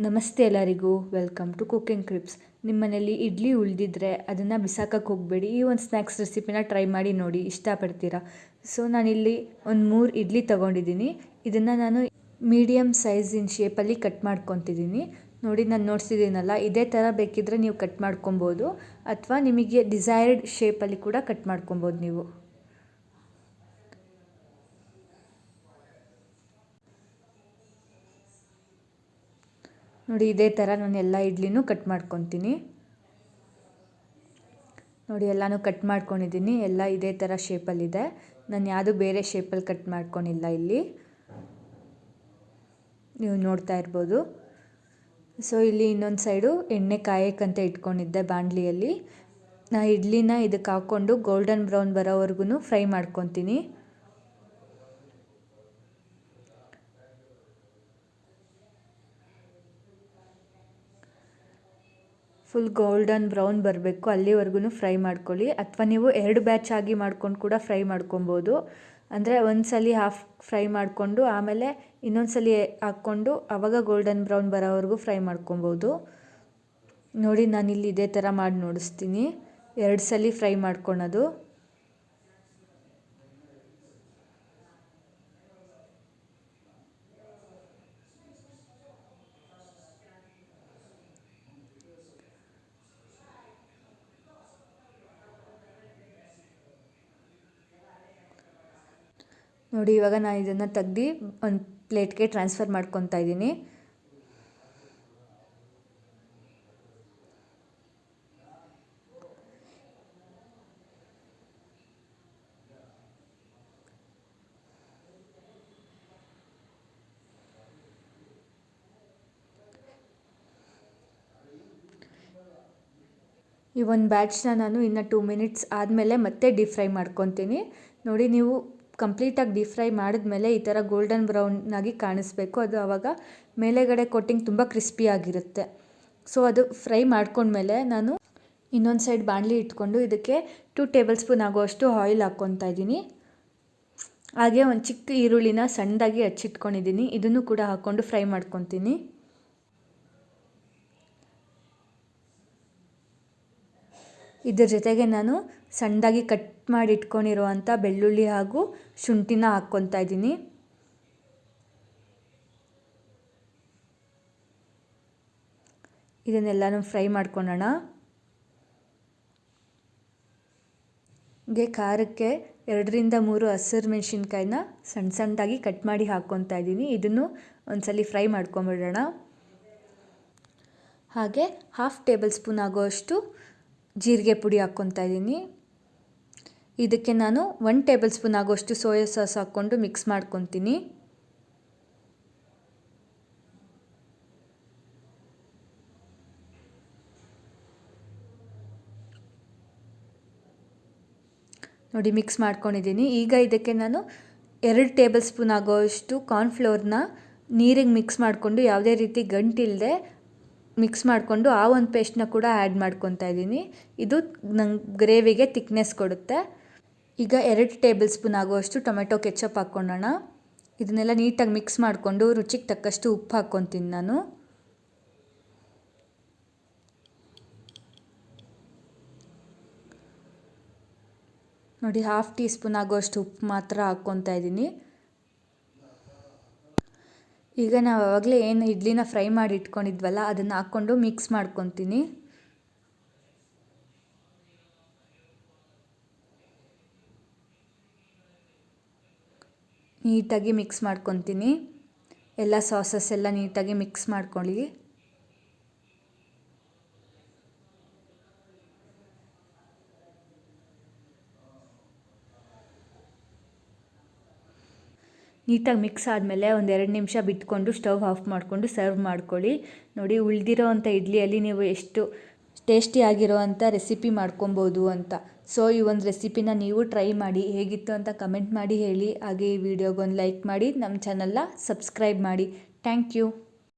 ನಮಸ್ತೆ ಎಲ್ಲರಿಗೂ, welcome to cooking clips. ನಿಮ್ಮ ಮನೇಲಿ ಇಡ್ಲಿ ಉಳಿದಿದ್ರೆ ಅದನ್ನು ಬಿಸಾಕಕ್ಕೆ ಹೋಗಬೇಡಿ. ಈ ಒಂದು ಸ್ನ್ಯಾಕ್ಸ್ ರೆಸಿಪಿನ ಟ್ರೈ ಮಾಡಿ ನೋಡಿ, ಇಷ್ಟಪಡ್ತೀರಾ. ಸೊ ನಾನಿಲ್ಲಿ ಒಂದು 3 ಇಡ್ಲಿ ತೊಗೊಂಡಿದ್ದೀನಿ. ಇದನ್ನು ನಾನು ಮೀಡಿಯಮ್ ಸೈಜಿನ ಶೇಪಲ್ಲಿ ಕಟ್ ಮಾಡ್ಕೊತಿದ್ದೀನಿ. ನೋಡಿ, ನಾನು ನೋಡ್ಸಿದ್ದೀನಲ್ಲ, ಇದೇ ಥರ ಬೇಕಿದ್ದರೆ ನೀವು ಕಟ್ ಮಾಡ್ಕೊಬೋದು, ಅಥವಾ ನಿಮಗೆ ಡಿಸೈರ್ಡ್ ಶೇಪಲ್ಲಿ ಕೂಡ ಕಟ್ ಮಾಡ್ಕೊಬೋದು ನೀವು. ನೋಡಿ, ಇದೇ ಥರ ನಾನು ಎಲ್ಲ ಇಡ್ಲಿನೂ ಕಟ್ ಮಾಡ್ಕೊತೀನಿ. ನೋಡಿ, ಎಲ್ಲನೂ ಕಟ್ ಮಾಡ್ಕೊಂಡಿದ್ದೀನಿ. ಎಲ್ಲ ಇದೇ ಥರ ಶೇಪಲ್ಲಿದೆ. ನಾನು ಯಾವುದು ಬೇರೆ ಶೇಪಲ್ಲಿ ಕಟ್ ಮಾಡ್ಕೊಂಡಿಲ್ಲ. ಇಲ್ಲಿ ನೀವು ನೋಡ್ತಾ ಇರ್ಬೋದು. ಸೊ ಇಲ್ಲಿ ಇನ್ನೊಂದು ಸೈಡು ಎಣ್ಣೆ ಕಾಯಕ್ಕಂತ ಇಟ್ಕೊಂಡಿದ್ದೆ ಬಾಣಲಿಯಲ್ಲಿ. ನಾನು ಇಡ್ಲಿನ ಇದಕ್ಕೆ ಹಾಕ್ಕೊಂಡು ಗೋಲ್ಡನ್ ಬ್ರೌನ್ ಬರೋವರೆಗೂ ಫ್ರೈ ಮಾಡ್ಕೊತೀನಿ. ಫುಲ್ ಗೋಲ್ಡನ್ ಬ್ರೌನ್ ಬರಬೇಕು, ಅಲ್ಲಿವರೆಗೂ ಫ್ರೈ ಮಾಡ್ಕೊಳ್ಳಿ. ಅಥವಾ ನೀವು 2 ಬ್ಯಾಚ್ ಆಗಿ ಮಾಡ್ಕೊಂಡು ಕೂಡ ಫ್ರೈ ಮಾಡ್ಕೊಬೋದು. ಅಂದರೆ ಒಂದು ಸಲ ಹಾಫ್ ಫ್ರೈ ಮಾಡಿಕೊಂಡು ಆಮೇಲೆ ಇನ್ನೊಂದು ಸಲ ಹಾಕ್ಕೊಂಡು ಆವಾಗ ಗೋಲ್ಡನ್ ಬ್ರೌನ್ ಬರೋವರೆಗೂ ಫ್ರೈ ಮಾಡ್ಕೊಬೋದು. ನೋಡಿ, ನಾನಿಲ್ಲಿ ಇದೇ ಥರ ಮಾಡಿ ನೋಡಿಸ್ತೀನಿ. 2 ಸಲ ಫ್ರೈ ಮಾಡ್ಕೊಳೋದು. ನೋಡಿ, ಇವಾಗ ನಾನು ಇದನ್ನು ತೆಗ್ದು ಒಂದು ಪ್ಲೇಟ್ಗೆ ಟ್ರಾನ್ಸ್ಫರ್ ಮಾಡ್ಕೊತಾ ಇದ್ದೀನಿ. ಈ ಒಂದು ಬ್ಯಾಚ್ನ ನಾನು ಇನ್ನು 2 ಮಿನಿಟ್ಸ್ ಆದಮೇಲೆ ಮತ್ತೆ ಡೀಪ್ ಫ್ರೈ ಮಾಡ್ಕೊತೀನಿ. ನೋಡಿ, ನೀವು ಕಂಪ್ಲೀಟಾಗಿ ಡೀಪ್ ಫ್ರೈ ಮಾಡಿದ್ಮೇಲೆ ಈ ಥರ ಗೋಲ್ಡನ್ ಬ್ರೌನಾಗಿ ಕಾಣಿಸ್ಬೇಕು. ಅದು ಆವಾಗ ಮೇಲೆಗಡೆ ಕೋಟಿಂಗ್ ತುಂಬ ಕ್ರಿಸ್ಪಿಯಾಗಿರುತ್ತೆ. ಸೊ ಅದು ಫ್ರೈ ಮಾಡ್ಕೊಂಡ್ಮೇಲೆ ನಾನು ಇನ್ನೊಂದು ಸೈಡ್ ಬಾಣಲಿ ಇಟ್ಕೊಂಡು ಇದಕ್ಕೆ 2 ಟೇಬಲ್ ಸ್ಪೂನ್ ಆಗೋಷ್ಟು ಆಯಿಲ್ ಹಾಕ್ಕೊತಾ ಇದ್ದೀನಿ. ಹಾಗೆ ಒಂದು ಚಿಕ್ಕ ಈರುಳ್ಳಿನ ಸಣ್ಣದಾಗಿ ಹಚ್ಚಿಟ್ಕೊಂಡಿದ್ದೀನಿ. ಇದನ್ನು ಕೂಡ ಹಾಕ್ಕೊಂಡು ಫ್ರೈ ಮಾಡ್ಕೊತೀನಿ. ಇದ್ರ ಜೊತೆಗೆ ನಾನು ಸಣ್ಣದಾಗಿ ಕಟ್ ಮಾಡಿ ಇಟ್ಕೊಂಡಿರುವಂಥ ಬೆಳ್ಳುಳ್ಳಿ ಹಾಗೂ ಶುಂಠಿನ ಹಾಕ್ಕೊತಾ ಇದ್ದೀನಿ. ಇದನ್ನೆಲ್ಲನೂ ಫ್ರೈ ಮಾಡ್ಕೊಳ್ಳೋಣ. ಖಾರಕ್ಕೆ 2ರಿಂದ 3 ಹಸಿರು ಮೆಣಸಿನ್ಕಾಯಿನ ಸಣ್ಣದಾಗಿ ಕಟ್ ಮಾಡಿ ಹಾಕ್ಕೊತಾ ಇದ್ದೀನಿ. ಇದನ್ನು ಒಂದ್ಸಲಿ ಫ್ರೈ ಮಾಡ್ಕೊಂಬಿಡೋಣ. ಹಾಗೆ ಹಾಫ್ ಟೇಬಲ್ ಸ್ಪೂನ್ ಆಗೋಷ್ಟು ಜೀರಿಗೆ ಪುಡಿ ಹಾಕ್ಕೊತಾ ಇದ್ದೀನಿ. ಇದಕ್ಕೆ ನಾನು 1 ಟೇಬಲ್ ಸ್ಪೂನ್ ಆಗೋಷ್ಟು ಸೋಯಾ ಸಾಸ್ ಹಾಕ್ಕೊಂಡು ಮಿಕ್ಸ್ ಮಾಡ್ಕೊತೀನಿ. ನೋಡಿ, ಮಿಕ್ಸ್ ಮಾಡ್ಕೊಂಡಿದ್ದೀನಿ. ಈಗ ಇದಕ್ಕೆ ನಾನು 2 ಟೇಬಲ್ ಸ್ಪೂನ್ ಆಗೋಷ್ಟು ಕಾರ್ನ್ಫ್ಲೋರ್ನ ನೀರಿಗೆ ಮಿಕ್ಸ್ ಮಾಡಿಕೊಂಡು ಯಾವುದೇ ರೀತಿ ಗಂಟಿಲ್ಲದೆ ಮಿಕ್ಸ್ ಮಾಡಿಕೊಂಡು ಆ ಒಂದು ಪೇಸ್ಟ್ನ ಕೂಡ ಆ್ಯಡ್ ಮಾಡ್ಕೊತಾ ಇದ್ದೀನಿ. ಇದು ನಂಗೆ ಗ್ರೇವಿಗೆ ಥಿಕ್ನೆಸ್ ಕೊಡುತ್ತೆ. ಈಗ 2 ಟೇಬಲ್ ಸ್ಪೂನ್ ಆಗುವಷ್ಟು ಟೊಮೆಟೊ ಕೆಚಪ್ ಹಾಕ್ಕೊಳ್ಳೋಣ. ಇದನ್ನೆಲ್ಲ ನೀಟಾಗಿ ಮಿಕ್ಸ್ ಮಾಡಿಕೊಂಡು ರುಚಿಗೆ ತಕ್ಕಷ್ಟು ಉಪ್ಪು ಹಾಕ್ಕೊತೀನಿ ನಾನು. ನೋಡಿ, ಹಾಫ್ ಟೀ ಸ್ಪೂನ್ ಆಗುವಷ್ಟು ಉಪ್ಪು ಮಾತ್ರ ಹಾಕ್ಕೊತಾ ಇದ್ದೀನಿ. ಈಗ ನಾವು ಆವಾಗಲೇ ಏನು ಇಡ್ಲಿನ ಫ್ರೈ ಮಾಡಿ ಇಟ್ಕೊಂಡಿದ್ವಲ್ಲ ಅದನ್ನು ಹಾಕ್ಕೊಂಡು ಮಿಕ್ಸ್ ಮಾಡ್ಕೊತೀನಿ. ನೀಟಾಗಿ ಮಿಕ್ಸ್ ಮಾಡ್ಕೊತೀನಿ. ಎಲ್ಲ ಸಾಸಸ್ ಎಲ್ಲ ನೀಟಾಗಿ ಮಿಕ್ಸ್ ಮಾಡ್ಕೊಳ್ಳಿ. ನೀಟಾಗಿ ಮಿಕ್ಸ್ ಆದಮೇಲೆ ಒಂದು 2 ನಿಮಿಷ ಬಿಟ್ಕೊಂಡು ಸ್ಟವ್ ಆಫ್ ಮಾಡಿಕೊಂಡು ಸರ್ವ್ ಮಾಡ್ಕೊಳ್ಳಿ. ನೋಡಿ, ಉಳಿದಿರೋ ಅಂಥ ಇಡ್ಲಿಯಲ್ಲಿ ನೀವು ಎಷ್ಟು ಟೇಸ್ಟಿಯಾಗಿರೋವಂಥ ರೆಸಿಪಿ ಮಾಡ್ಕೊಬೋದು ಅಂತ. ಸೊ ಈ ಒಂದು ರೆಸಿಪಿನ ನೀವು ಟ್ರೈ ಮಾಡಿ, ಹೇಗಿತ್ತು ಅಂತ ಕಮೆಂಟ್ ಮಾಡಿ ಹೇಳಿ. ಹಾಗೆ ಈ ವಿಡಿಯೋಗೊಂದು ಲೈಕ್ ಮಾಡಿ, ನಮ್ಮ ಚಾನಲ್ನ ಸಬ್ಸ್ಕ್ರೈಬ್ ಮಾಡಿ. Thank you.